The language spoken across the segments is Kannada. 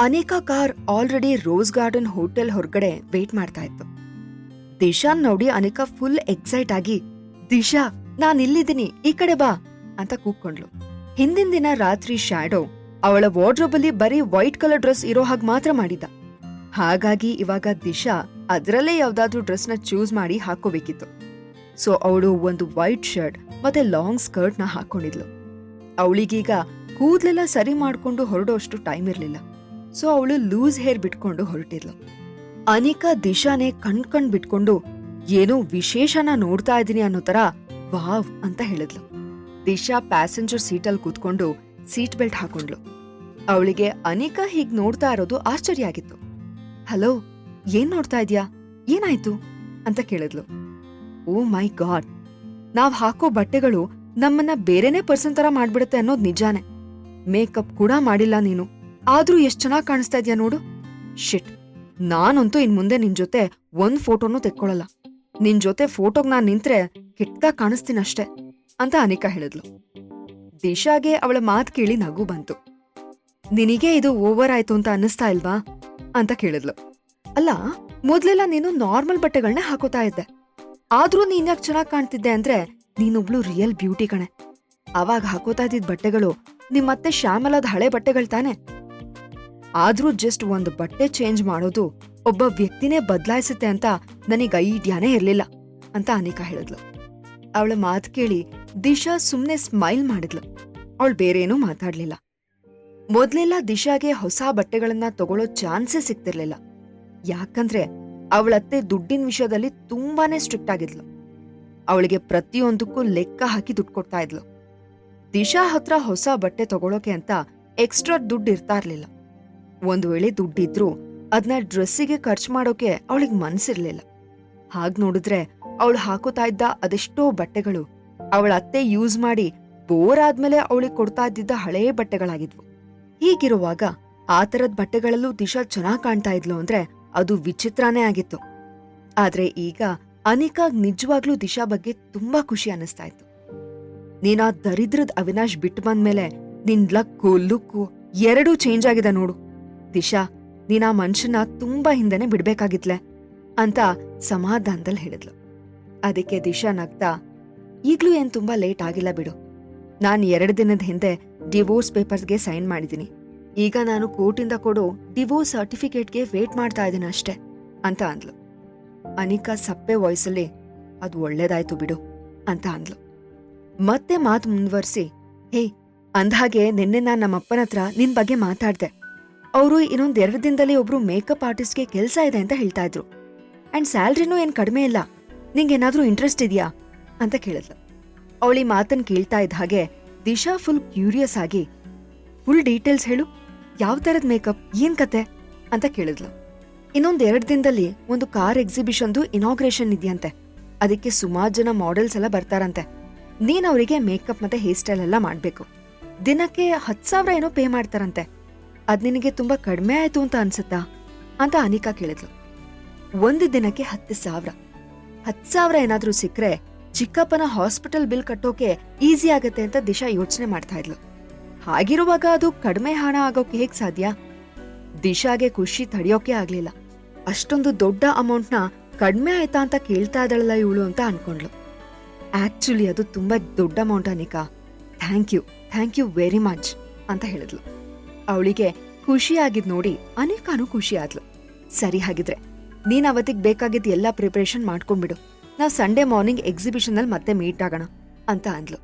ಅನೇಕ car already rose garden hotel ಹೊರಗಡೆ ವೇಟ್ ಮಾಡ್ತಾ ಇತ್ತು. ದಿಶಾನ್ ನೋಡಿ ಅನೇಕ ಫುಲ್ ಎಕ್ಸೈಟ್ ಆಗಿ, ದಿಶಾ ನಾನ್ ಇಲ್ಲಿದ್ದೀನಿ, ಈ ಕಡೆ ಬಾ ಅಂತ ಕೂಗ್ಕೊಂಡ್ಲು. ಹಿಂದಿನ ದಿನ ರಾತ್ರಿ ಶ್ಯಾಡೋ ಅವಳ ವಾರ್ಡ್ರೋಬ್ ಅಲ್ಲಿ ಬರೀ ವೈಟ್ ಕಲರ್ ಡ್ರೆಸ್ ಇರೋ ಹಾಗೆ ಮಾತ್ರ ಮಾಡಿದ್ದ. ಹಾಗಾಗಿ ಇವಾಗ ದಿಶಾ ಅದರಲ್ಲೇ ಯಾವ್ದಾದ್ರೂ ಡ್ರೆಸ್ ನ ಚೂಸ್ ಮಾಡಿ ಹಾಕೋಬೇಕಿತ್ತು. ಸೊ ಅವಳು ಒಂದು ವೈಟ್ ಶರ್ಟ್ ಮತ್ತೆ ಲಾಂಗ್ ಸ್ಕರ್ಟ್ ನ ಹಾಕೊಂಡಿದ್ಲು. ಅವಳಿಗೀಗ ಕೂದ್ಲೆಲ್ಲ ಸರಿ ಮಾಡ್ಕೊಂಡು ಹೊರಡೋಷ್ಟು ಟೈಮ್ ಇರ್ಲಿಲ್ಲ. ಸೊ ಅವಳು ಲೂಸ್ ಹೇರ್ ಬಿಟ್ಕೊಂಡು ಹೊರಟಿದ್ಲು. ಅನಿಕಾ ದಿಶಾನೇ ಕಣ್ ಬಿಟ್ಕೊಂಡು ಏನೋ ವಿಶೇಷನ ನೋಡ್ತಾ ಇದೀನಿ ಅನ್ನೋ ತರ ವಾವ್ ಅಂತ ಹೇಳಿದ್ಲು. ದಿಶಾ ಪ್ಯಾಸೆಂಜರ್ ಸೀಟಲ್ಲಿ ಕೂತ್ಕೊಂಡು ಸೀಟ್ ಬೆಲ್ಟ್ ಹಾಕೊಂಡ್ಲು. ಅವಳಿಗೆ ಅನಿಕಾ ಹೀಗ್ ನೋಡ್ತಾ ಇರೋದು ಆಶ್ಚರ್ಯ ಆಗಿತ್ತು. ಹಲೋ, ಏನ್ ನೋಡ್ತಾ ಇದ್ಯಾ, ಏನಾಯ್ತು ಅಂತ ಕೇಳಿದ್ಲು. ಓ ಮೈ ಗಾಡ್, ನಾವ್ ಹಾಕೋ ಬಟ್ಟೆಗಳು ನಮ್ಮನ್ನ ಬೇರೆನೇ ಪರ್ಸನ್ ತರ ಮಾಡ್ಬಿಡುತ್ತೆ ಅನ್ನೋದ್ ನಿಜಾನೇ. ಮೇಕಪ್ ಕೂಡ ಮಾಡಿಲ್ಲ ನೀನು, ಆದ್ರೂ ಎಷ್ಟ್ ಚೆನ್ನಾಗ್ ಕಾಣಿಸ್ತಾ ಇದ್ಯಾ ನೋಡು. ಶಿಟ್, ನಾನಂತೂ ಇನ್ ಮುಂದೆ ನಿನ್ ಜೊತೆ ಒಂದ್ ಫೋಟೋನು ತೆಕ್ಕೊಳಲ್ಲ. ನಿನ್ ಜೊತೆ ಫೋಟೋಗ್ ನಾನ್ ನಿಂತ್ರೆ ಕೆಟ್ಟದಾಗ ಕಾಣಿಸ್ತೀನಷ್ಟೇ ಅಂತ ಅನಿಕಾ ಹೇಳಿದ್ಲು. ದಿಶಾಗೆ ಅವಳ ಮಾತ್ ಕೇಳಿ ನಗು ಬಂತು. ನಿನಗೆ ಇದು ಓವರ್ ಆಯ್ತು ಅಂತ ಅನ್ನಿಸ್ತಾ ಇಲ್ವಾ ಅಂತ ಕೇಳಿದ್ಲು. ಅಲ್ಲ, ಮೊದ್ಲೆಲ್ಲ ನೀನು ನಾರ್ಮಲ್ ಬಟ್ಟೆಗಳನ್ನೇ ಹಾಕೋತಾ ಇದ್ದೆ, ಆದ್ರೂ ನೀನ್ ಯಾಕೆ ಚೆನ್ನಾಗ್ ಕಾಣ್ತಿದ್ದೆ ಅಂದ್ರೆ ನೀನೊಬ್ಳು ರಿಯಲ್ ಬ್ಯೂಟಿ ಕಣೆ. ಅವಾಗ ಹಾಕೋತಾ ಇದ್ದಿದ್ ಬಟ್ಟೆಗಳು ನಿಮ್ಮತ್ತೆ ಶ್ಯಾಮಲದ ಹಳೆ ಬಟ್ಟೆಗಳು ತಾನೆ. ಆದ್ರೂ ಜಸ್ಟ್ ಒಂದು ಬಟ್ಟೆ ಚೇಂಜ್ ಮಾಡೋದು ಒಬ್ಬ ವ್ಯಕ್ತಿನೇ ಬದಲಾಯಿಸುತ್ತೆ ಅಂತ ನನಗ್ ಐಡಿಯಾನೇ ಇರ್ಲಿಲ್ಲ ಅಂತ ಅನಿಕಾ ಹೇಳಿದ್ಲು. ಅವಳ ಮಾತ್ ಕೇಳಿ ದಿಶಾ ಸುಮ್ನೆ ಸ್ಮೈಲ್ ಮಾಡಿದ್ಲು. ಅವಳು ಬೇರೇನೂ ಮಾತಾಡ್ಲಿಲ್ಲ. ಮೊದ್ಲೆಲ್ಲ ದಿಶಾಗೆ ಹೊಸ ಬಟ್ಟೆಗಳನ್ನ ತಗೊಳ್ಳೋ ಚಾನ್ಸೇ ಸಿಗ್ತಿರ್ಲಿಲ್ಲ. ಯಾಕಂದ್ರೆ ಅವಳತ್ತೆ ದುಡ್ಡಿನ ವಿಷಯದಲ್ಲಿ ತುಂಬಾನೇ ಸ್ಟ್ರಿಕ್ಟ್ ಆಗಿದ್ಲು. ಅವಳಿಗೆ ಪ್ರತಿಯೊಂದಕ್ಕೂ ಲೆಕ್ಕ ಹಾಕಿ ದುಡ್ಡು ಕೊಡ್ತಾ ಇದ್ಲು. ದಿಶಾ ಹತ್ರ ಹೊಸ ಬಟ್ಟೆ ತಗೊಳೋಕೆ ಅಂತ ಎಕ್ಸ್ಟ್ರಾ ದುಡ್ಡು ಇರ್ತಾ ಇರ್ಲಿಲ್ಲ. ಒಂದ್ ವೇಳೆ ದುಡ್ಡಿದ್ರು ಅದನ್ನ ಡ್ರೆಸ್ಸಿಗೆ ಖರ್ಚು ಮಾಡೋಕೆ ಅವಳಿಗೆ ಮನ್ಸಿರ್ಲಿಲ್ಲ. ಹಾಗ್ ನೋಡಿದ್ರೆ ಅವಳು ಹಾಕೋತಾ ಇದ್ದ ಅದೆಷ್ಟೋ ಬಟ್ಟೆಗಳು ಅವಳ ಅತ್ತೆ ಯೂಸ್ ಮಾಡಿ ಬೋರ್ ಆದ್ಮೇಲೆ ಅವಳಿಗೆ ಕೊಡ್ತಾ ಇದ್ದಿದ್ದ ಹಳೇ ಬಟ್ಟೆಗಳಾಗಿದ್ವು. ಹೀಗಿರುವಾಗ ಆ ತರದ್ ಬಟ್ಟೆಗಳಲ್ಲೂ ದಿಶಾ ಚೆನ್ನಾಗ್ ಕಾಣ್ತಾ ಇದ್ಲು ಅಂದ್ರೆ ಅದು ವಿಚಿತ್ರನೇ ಆಗಿತ್ತು. ಆದ್ರೆ ಈಗ ಅನಿಕಾಗ್ ನಿಜವಾಗ್ಲೂ ದಿಶಾ ಬಗ್ಗೆ ತುಂಬಾ ಖುಷಿ ಅನ್ನಿಸ್ತಾ ಇತ್ತು. ನೀನಾ ದರಿದ್ರದ್ ಅವಿನಾಶ್ ಬಿಟ್ಟು ಬಂದ್ಮೇಲೆ ನಿನ್ ಲುಕ್ಕು ಎರಡೂ ಚೇಂಜ್ ಆಗಿದೆ ನೋಡು. ದಿಶಾ, ನೀನಾ ಮನುಷ್ಯನ ತುಂಬಾ ಹಿಂದೆನೆ ಬಿಡ್ಬೇಕಾಗಿತ್ಲೆ ಅಂತ ಸಮಾಧಾನದಲ್ಲಿ ಹೇಳಿದ್ಲು. ಅದಕ್ಕೆ ದಿಶಾ ನಗ್ತಾ, ಈಗ್ಲೂ ಏನ್ ತುಂಬಾ ಲೇಟ್ ಆಗಿಲ್ಲ ಬಿಡು. ನಾನ್ 2 ದಿನದ ಹಿಂದೆ ಡಿವೋರ್ಸ್ ಪೇಪರ್ಸ್ಗೆ ಸೈನ್ ಮಾಡಿದೀನಿ. ಈಗ ನಾನು ಕೋರ್ಟಿಂದ ಕೊಡೋ ಡಿವೋರ್ಸ್ ಸರ್ಟಿಫಿಕೇಟ್ಗೆ ವೇಟ್ ಮಾಡ್ತಾ ಇದ್ದೀನಿ ಅಷ್ಟೇ ಅಂತ ಅಂದ್ಲು. ಅನಿಕಾ ಸಪ್ಪೆ ವಾಯ್ಸಲ್ಲಿ, ಅದು ಒಳ್ಳೇದಾಯ್ತು ಬಿಡು ಅಂತ ಅಂದ್ಲು. ಮತ್ತೆ ಮಾತು ಮುಂದುವರ್ಸಿ, ಹೇ, ಅಂದ್ಹಾಗೆ ನಿನ್ನೆ ನಾನ್ ನಮ್ಮಪ್ಪನ ಹತ್ರ ನಿನ್ ಬಗ್ಗೆ ಮಾತಾಡ್ದೆ. ಅವರು ಇನ್ನೊಂದ್ 2 ದಿನದಲ್ಲಿ ಒಬ್ರು ಮೇಕಪ್ ಆರ್ಟಿಸ್ಟ್ಗೆ ಕೆಲ್ಸ ಇದೆ ಅಂತ ಹೇಳ್ತಾ ಇದ್ರು. ಅಂಡ್ ಸ್ಯಾಲ್ರಿನೂ ಏನ್ ಕಡಿಮೆ ಇಲ್ಲ. ನಿಂಗೇನಾದ್ರೂ ಇಂಟ್ರೆಸ್ಟ್ ಇದೆಯಾ ಅಂತ ಕೇಳಿದ್ಲು. ಅವಳಿ ಮಾತನ್ ಕೇಳ್ತಾ ಇದ್ದ ಹಾಗೆ ದಿಶಾ ಫುಲ್ ಕ್ಯೂರಿಯಸ್ ಆಗಿ, ಫುಲ್ ಡೀಟೇಲ್ಸ್ ಹೇಳು, ಯಾವ ತರದ್ ಮೇಕಪ್, ಏನ್ ಕತೆ ಅಂತ ಕೇಳಿದ್ಲು. ಇನ್ನೊಂದ್ 2 ದಿನದಲ್ಲಿ ಒಂದು ಕಾರ್ ಎಕ್ಸಿಬಿಷನ್ದು ಇನಾಗ್ರೇಷನ್ ಇದೆಯಂತೆ. ಅದಕ್ಕೆ ಸುಮಾರು ಜನ ಮಾಡೆಲ್ಸ್ ಎಲ್ಲ ಬರ್ತಾರಂತೆ. ನೀನ್ ಅವರಿಗೆ ಮೇಕಪ್ ಮತ್ತೆ ಹೇರ್ ಸ್ಟೈಲ್ ಎಲ್ಲ ಮಾಡ್ಬೇಕು. ದಿನಕ್ಕೆ 10,000 ಏನೋ ಪೇ ಮಾಡ್ತಾರಂತೆ. ಅದ್ ನಿನಗೆ ತುಂಬಾ ಕಡಿಮೆ ಆಯ್ತು ಅಂತ ಅನ್ಸುತ್ತಾ ಅಂತ ಅನಿಕಾ ಕೇಳಿದ್ಲು. ಒಂದು ದಿನಕ್ಕೆ 10,000 ಏನಾದ್ರೂ ಸಿಕ್ರೆ ಚಿಕ್ಕಪ್ಪನ ಹಾಸ್ಪಿಟಲ್ ಬಿಲ್ ಕಟ್ಟೋಕೆ ಈಸಿ ಆಗತ್ತೆ ಅಂತ ದಿಶಾ ಯೋಚನೆ ಮಾಡ್ತಾ ಇದ್ಲು. ಹಾಗಿರುವಾಗ ಅದು ಕಡಿಮೆ ಹಣ ಆಗೋಕೆ ಹೇಗ್ ಸಾಧ್ಯ? ದಿಶಾಗೆ ಖುಷಿ ತಡೆಯೋಕೆ ಆಗ್ಲಿಲ್ಲ. ಅಷ್ಟೊಂದು ದೊಡ್ಡ ಅಮೌಂಟ್ನ ಕಡಿಮೆ ಆಯ್ತಾ ಅಂತ ಕೇಳ್ತಾ ಇದ್ದಾಳಲ್ಲ ಇವಳು ಅಂತ ಅನ್ಕೊಂಡ್ಲು. ಆಕ್ಚುಲಿ ಅದು ತುಂಬಾ ದೊಡ್ಡ ಅಮೌಂಟ್ ಅನಿಕಾ. ಥ್ಯಾಂಕ್ ಯು ವೆರಿ ಮಚ್ ಅಂತ ಹೇಳಿದ್ಲು. ಅವಳಿಗೆ ಖುಷಿ ಆಗಿದ್ ನೋಡಿ ಅನಿಕಾನು ಖುಷಿ ಆದ್ಲು. ಸರಿ, ಹಾಗಿದ್ರೆ ನೀನ್ ಅವತ್ತಿಗೆ ಬೇಕಾಗಿದ್ದ ಎಲ್ಲ ಪ್ರಿಪರೇಷನ್ ಮಾಡ್ಕೊಂಡ್ಬಿಡು. ನಾವ್ ಸಂಡೇ ಮಾರ್ನಿಂಗ್ ಎಕ್ಸಿಬಿಷನ್ ಅಲ್ಲಿ ಮತ್ತೆ ಮೀಟ್ ಆಗೋಣ ಅಂತ ಅಂದ್ಲು.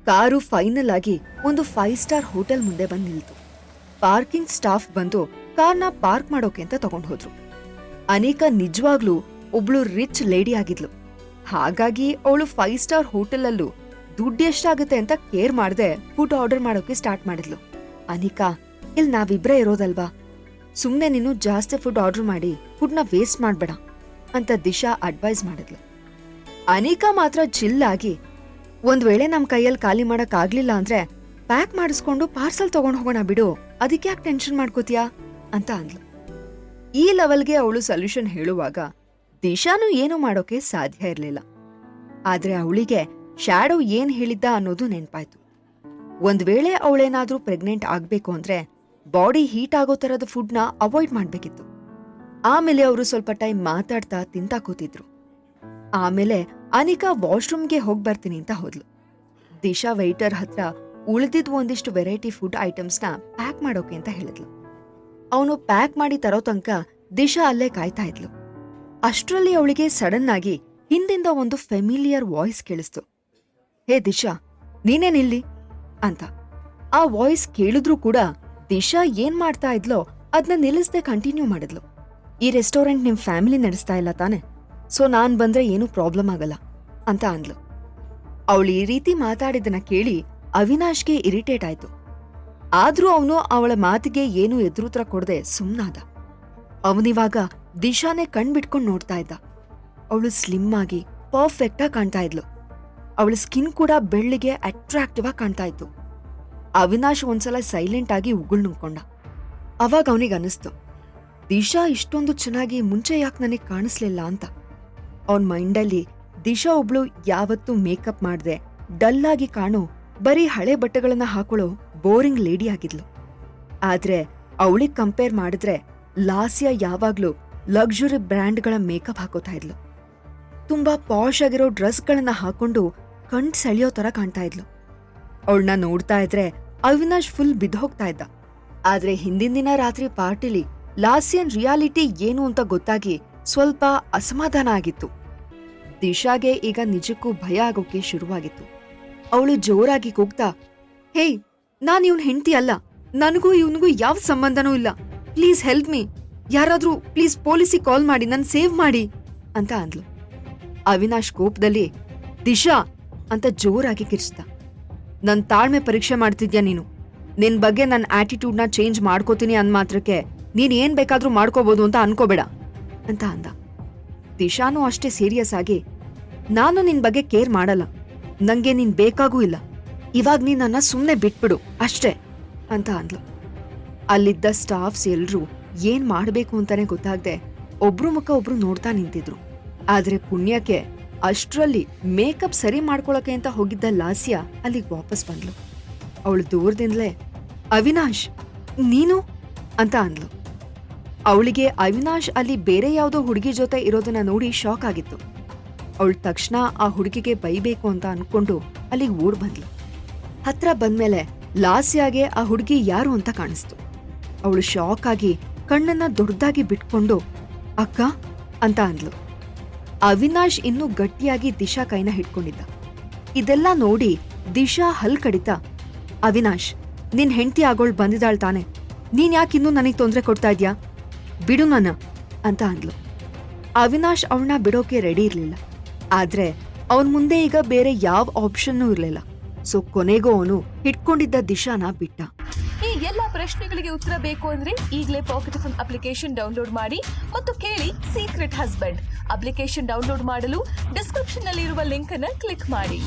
ಕಾರು ಫೈನಲ್ ಆಗಿ ಒಂದು 5 ಸ್ಟಾರ್ ಹೋಟೆಲ್ ಮುಂದೆ ಬಂದ್ ನಿಲ್ತು. ಪಾರ್ಕಿಂಗ್ ಸ್ಟಾಫ್ ಬಂದು ಕಾರ್ನ ಪಾರ್ಕ್ ಮಾಡೋಕೆ ಅಂತ ತಗೊಂಡ್ ಹೋದ್ರು. ಅನಿಕಾ ನಿಜವಾಗ್ಲೂ ಒಬ್ಳು ರಿಚ್ ಲೇಡಿ ಆಗಿದ್ಲು. ಹಾಗಾಗಿ ಅವಳು 5 ಸ್ಟಾರ್ ಹೋಟೆಲ್ ಅಲ್ಲೂ ದುಡ್ಡು ಎಷ್ಟಾಗುತ್ತೆ ಅಂತ ಕೇರ್ ಮಾಡದೆ ಫುಡ್ ಆರ್ಡರ್ ಮಾಡೋಕೆ ಸ್ಟಾರ್ಟ್ ಮಾಡಿದ್ಲು. ಅನಿಕಾ, ಇಲ್ಲಿ ನಾವಿಬ್ರೇ ಇರೋದಲ್ವಾ, ಸುಮ್ನೆ ನೀನು ಜಾಸ್ತಿ ಫುಡ್ ಆರ್ಡರ್ ಮಾಡಿ ಫುಡ್ನ ವೇಸ್ಟ್ ಮಾಡ್ಬೇಡ ಅಂತ ದಿಶಾ ಅಡ್ವೈಸ್ ಮಾಡಿದ್ಲು. ಅನಿಕಾ ಮಾತ್ರ ಚಿಲ್ ಆಗಿ, ಒಂದ್ ವೇಳೆ ನಮ್ ಕೈಯಲ್ಲಿ ಖಾಲಿ ಮಾಡಕ್ ಆಗ್ಲಿಲ್ಲ ಅಂದ್ರೆ ಪ್ಯಾಕ್ ಮಾಡಿಸ್ಕೊಂಡು ಪಾರ್ಸಲ್ ತಗೊಂಡ್ ಹೋಗೋಣ ಬಿಡು, ಅದಕ್ಕೆ ಯಾಕೆ ಟೆನ್ಷನ್ ಮಾಡ್ಕೋತೀಯಾ ಅಂತ ಅಂದ್ಲು. ಈ ಲೆವೆಲ್ಗೆ ಅವಳು ಸೊಲ್ಯೂಷನ್ ಹೇಳುವಾಗ ದಿಶಾನು ಏನು ಮಾಡೋಕೆ ಸಾಧ್ಯ ಇರ್ಲಿಲ್ಲ. ಆದ್ರೆ ಅವಳಿಗೆ ಶ್ಯಾಡೋ ಏನ್ ಹೇಳಿದ್ದ ಅನ್ನೋದು ನೆನ್ಪಾಯ್ತು. ಒಂದ್ ವೇಳೆ ಅವಳೇನಾದ್ರೂ ಪ್ರೆಗ್ನೆಂಟ್ ಆಗ್ಬೇಕು ಅಂದ್ರೆ ಬಾಡಿ ಹೀಟ್ ಆಗೋ ತರದ ಫುಡ್ನ ಅವಾಯ್ಡ್ ಮಾಡ್ಬೇಕಿತ್ತು. ಆಮೇಲೆ ಅವರು ಸ್ವಲ್ಪ ಟೈಮ್ ಮಾತಾಡ್ತಾ ತಿಂತಾ ಕೂತಿದ್ರು. ಆಮೇಲೆ ಅನಿಕಾ ವಾಶ್ರೂಮ್ಗೆ ಹೋಗ್ ಬರ್ತೀನಿ ಅಂತ ಹೋದ್ಲು. ದಿಶಾ ವೆಯ್ಟರ್ ಹತ್ರ ಉಳಿದಿದ್ ಒಂದಿಷ್ಟು ವೆರೈಟಿ ಫುಡ್ ಐಟಮ್ಸ್ನ ಪ್ಯಾಕ್ ಮಾಡೋಕೆ ಅಂತ ಹೇಳಿದ್ಲು. ಅವನು ಪ್ಯಾಕ್ ಮಾಡಿ ತರೋ ತನಕ ದಿಶಾ ಅಲ್ಲೇ ಕಾಯ್ತಾ ಇದ್ಲು. ಅಷ್ಟ್ರಲ್ಲಿ ಅವಳಿಗೆ ಸಡನ್ ಆಗಿ ಹಿಂದಿಂದ ಒಂದು ಫೆಮಿಲಿಯರ್ ವಾಯ್ಸ್ ಕೇಳಿಸ್ತು. ಹೇ ದಿಶಾ, ನೀನೇನಿಲ್ಲಿ ಅಂತ. ಆ ವಾಯ್ಸ್ ಕೇಳಿದ್ರೂ ಕೂಡ ದಿಶಾ ಏನ್ ಮಾಡ್ತಾ ಇದ್ಲೋ ಅದನ್ನ ನಿಲ್ಲಿಸದೆ ಕಂಟಿನ್ಯೂ ಮಾಡಿದ್ಲು. ಈ ರೆಸ್ಟೋರೆಂಟ್ ನಿಮ್ ಫ್ಯಾಮಿಲಿ ನಡೆಸ್ತಾ ಇಲ್ಲ ತಾನೆ, ಸೊ ನಾನ್ ಬಂದ್ರೆ ಏನೂ ಪ್ರಾಬ್ಲಮ್ ಆಗಲ್ಲ ಅಂತ ಅಂದ್ಲು. ಅವಳು ಈ ರೀತಿ ಮಾತಾಡಿದ್ದನ್ನ ಕೇಳಿ ಅವಿನಾಶ್ಗೆ ಇರಿಟೇಟ್ ಆಯ್ತು. ಆದ್ರೂ ಅವನು ಅವಳ ಮಾತಿಗೆ ಏನೂ ಎದುರುತ್ತರ ಕೊಡದೆ ಸುಮ್ನಾದ. ಅವನಿವಾಗ ದಿಶಾನೇ ಕಣ್ಬಿಟ್ಕೊಂಡ್ ನೋಡ್ತಾ ಇದ್ದ. ಅವಳು ಸ್ಲಿಮ್ ಆಗಿ ಪರ್ಫೆಕ್ಟ್ ಆಗಿ ಕಾಣ್ತಾ ಇದ್ಲು. ಅವಳ ಸ್ಕಿನ್ ಕೂಡ ಬೆಳ್ಳಿಗೆ ಅಟ್ರಾಕ್ಟಿವ್ ಆಗಿ ಕಾಣ್ತಾ ಇತ್ತು. ಅವಿನಾಶ್ ಒಂದ್ಸಲ ಸೈಲೆಂಟ್ ಆಗಿ ಉಗುಳ್ ನುಂಗ್ಕೊಂಡ. ಅವಾಗ ಅವನಿಗೆ ಅನಿಸ್ತು, ದಿಶಾ ಇಷ್ಟೊಂದು ಚೆನ್ನಾಗಿ ಮುಂಚೆ ಯಾಕೆ ನನಗೆ ಕಾಣಿಸ್ಲಿಲ್ಲ ಅಂತ. ಅವನ್ ಮೈಂಡಲ್ಲಿ ದಿಶಾ ಒಬ್ಳು ಯಾವತ್ತೂ ಮೇಕಪ್ ಮಾಡ್ದೆ ಡಲ್ ಆಗಿ ಕಾಣೋ ಬರೀ ಹಳೆ ಬಟ್ಟೆಗಳನ್ನ ಹಾಕೊಳ್ಳೋ ಬೋರಿಂಗ್ ಲೇಡಿ ಆಗಿದ್ಲು. ಆದ್ರೆ ಅವಳಿಗೆ ಕಂಪೇರ್ ಮಾಡಿದ್ರೆ ಲಾಸ್ಯ ಯಾವಾಗ್ಲೂ ಲಕ್ಸುರಿ ಬ್ರ್ಯಾಂಡ್ಗಳ ಮೇಕಪ್ ಹಾಕೋತಾ ಇದ್ಲು. ತುಂಬಾ ಪಾಶ್ ಆಗಿರೋ ಡ್ರೆಸ್ಗಳನ್ನ ಹಾಕೊಂಡು ಕಣ್ ಸೆಳೆಯೋ ತರ ಕಾಣ್ತಾ ಇದ್ಲು. ಅವಳನ್ನ ನೋಡ್ತಾ ಇದ್ರೆ ಅವಿನಾಶ್ ಫುಲ್ ಬಿದ್ದೋಗ್ತಾ ಇದ್ದ. ಆದ್ರೆ ಹಿಂದಿನ ದಿನ ರಾತ್ರಿ ಪಾರ್ಟಿಲಿ ಲಾಸ್ಯನ್ ರಿಯಾಲಿಟಿ ಏನು ಅಂತ ಗೊತ್ತಾಗಿ ಸ್ವಲ್ಪ ಅಸಮಾಧಾನ ಆಗಿತ್ತು. ದಿಶಾಗೆ ಈಗ ನಿಜಕ್ಕೂ ಭಯ ಆಗೋಕೆ ಶುರುವಾಗಿತ್ತು. ಅವಳು ಜೋರಾಗಿ ಕೂಗ್ತಾ, ಹೇಯ್, ನಾನ್ ಇವ್ನ್ ಹೆಂಡ್ತಿ ಅಲ್ಲ, ನನಗೂ ಇವನಿಗೂ ಯಾವ ಸಂಬಂಧನೂ ಇಲ್ಲ, ಪ್ಲೀಸ್ ಹೆಲ್ಪ್ ಮೀ, ಯಾರಾದ್ರೂ ಪ್ಲೀಸ್ ಪೊಲೀಸಿಗೆ ಕಾಲ್ ಮಾಡಿ ನನ್ ಸೇವ್ ಮಾಡಿ ಅಂತ ಅಂದ್ಲು. ಅವಿನಾಶ್ ಕೋಪದಲ್ಲಿ ದಿಶಾ ಅಂತ ಜೋರಾಗಿ ಕಿರ್ಚ್ದ. ನನ್ ತಾಳ್ಮೆ ಪರೀಕ್ಷೆ ಮಾಡ್ತಿದ್ಯಾ ನೀನು? ನಿನ್ ಬಗ್ಗೆ ನನ್ನ ಆಟಿಟ್ಯೂಡ್ನ ಚೇಂಜ್ ಮಾಡ್ಕೋತೀನಿ ಅಂದ್ ಮಾತ್ರಕ್ಕೆ ನೀನ್ ಏನ್ ಬೇಕಾದ್ರೂ ಮಾಡ್ಕೋಬಹುದು ಅಂತ ಅನ್ಕೋಬೇಡ ಅಂತ ಅಂದ. ದಿಶಾನೂ ಅಷ್ಟೇ ಸೀರಿಯಸ್ ಆಗಿ, ನಾನು ನಿನ್ ಬಗ್ಗೆ ಕೇರ್ ಮಾಡಲ್ಲ, ನಂಗೆ ನೀನ್ ಬೇಕಾಗೂ ಇಲ್ಲ, ಇವಾಗ ನೀನ್ ನನ್ನ ಸುಮ್ನೆ ಬಿಟ್ಬಿಡು ಅಷ್ಟೇ ಅಂತ ಅಂದ್ಲು. ಅಲ್ಲಿದ್ದ ಸ್ಟಾಫ್ಸ್ ಎಲ್ರೂ ಏನ್ ಮಾಡ್ಬೇಕು ಅಂತಾನೆ ಗೊತ್ತಾಗ್ದೆ ಒಬ್ರು ಮುಖ ಒಬ್ರು ನೋಡ್ತಾ ನಿಂತಿದ್ರು. ಆದ್ರೆ ಪುಣ್ಯಕ್ಕೆ ಅಷ್ಟ್ರಲ್ಲಿ ಮೇಕಪ್ ಸರಿ ಮಾಡ್ಕೊಳಕ್ಕೆ ಅಂತ ಹೋಗಿದ್ದ ಲಾಸ್ಯ ಅಲ್ಲಿಗೆ ವಾಪಸ್ ಬಂದ್ಲು. ಅವಳು ದೂರದಿಂದಲೇ ಅವಿನಾಶ್ ನೀನು ಅಂತ ಅಂದ್ಲು. ಅವಳಿಗೆ ಅವಿನಾಶ್ ಅಲ್ಲಿ ಬೇರೆ ಯಾವುದೋ ಹುಡುಗಿ ಜೊತೆ ಇರೋದನ್ನ ನೋಡಿ ಶಾಕ್ ಆಗಿತ್ತು. ಅವಳು ತಕ್ಷಣ ಆ ಹುಡುಗಿಗೆ ಬೈಬೇಕು ಅಂತ ಅನ್ಕೊಂಡು ಅಲ್ಲಿಗೆ ಓಡ್ ಬಂದ್ಲು. ಹತ್ರ ಬಂದ್ಮೇಲೆ ಲಾಸ್ಯಾಗೆ ಆ ಹುಡುಗಿ ಯಾರು ಅಂತ ಕಾಣಿಸ್ತು. ಅವಳು ಶಾಕ್ ಆಗಿ ಕಣ್ಣನ್ನ ದೊಡ್ಡದಾಗಿ ಬಿಟ್ಕೊಂಡು ಅಕ್ಕ ಅಂತ ಅಂದ್ಲು. ಅವಿನಾಶ್ ಇನ್ನೂ ಗಟ್ಟಿಯಾಗಿ ದಿಶಾ ಕೈನ ಹಿಡ್ಕೊಂಡಿದ್ದ. ಇದೆಲ್ಲ ನೋಡಿ ದಿಶಾ ಹಲ್ ಕಡಿತಾ, ಅವಿನಾಶ್, ನಿನ್ ಹೆಂಡತಿ ಆಗೋಳ್ ಬಂದಿದ್ದಾಳ್ ತಾನೆ, ನೀನ್ ಯಾಕಿನ್ನೂ ನನಗ್ ತೊಂದ್ರೆ ಕೊಡ್ತಾ ಇದ್ಯಾ, ಬಿಡು ನನ್ನ ಅಂತ ಅಂದ್ಲು. ಅವಿನಾಶ್ ಅವಳನ್ನ ಬಿಡೋಕೆ ರೆಡಿ ಇರ್ಲಿಲ್ಲ. ಆದ್ರೆ ಅವನ್ ಮುಂದೆ ಈಗ ಬೇರೆ ಯಾವ ಆಪ್ಷನ್ನೂ ಇರ್ಲಿಲ್ಲ. ಸೊ ಕೊನೆಗೂ ಅವನು ಹಿಡ್ಕೊಂಡಿದ್ದ ದಿಶಾನ ಬಿಟ್ಟ. ಈ ಎಲ್ಲಾ ಪ್ರಶ್ನೆಗಳಿಗೆ ಉತ್ತರ ಬೇಕು ಅಂದ್ರೆ ಈಗಲೇ ಪಾಕೆಟ್ ಎಫ್ಎಂ ಅಪ್ಲಿಕೇಶನ್ ಡೌನ್ಲೋಡ್ ಮಾಡಿ ಮತ್ತು ಕೇಳಿ ಸೀಕ್ರೆಟ್ ಹಸ್ಬೆಂಡ್. ಅಪ್ಲಿಕೇಶನ್ ಡೌನ್ಲೋಡ್ ಮಾಡಲು ಡಿಸ್ಕ್ರಿಪ್ಷನ್ ನಲ್ಲಿ ಇರುವ ಲಿಂಕ್ ಅನ್ನು ಕ್ಲಿಕ್ ಮಾಡಿ.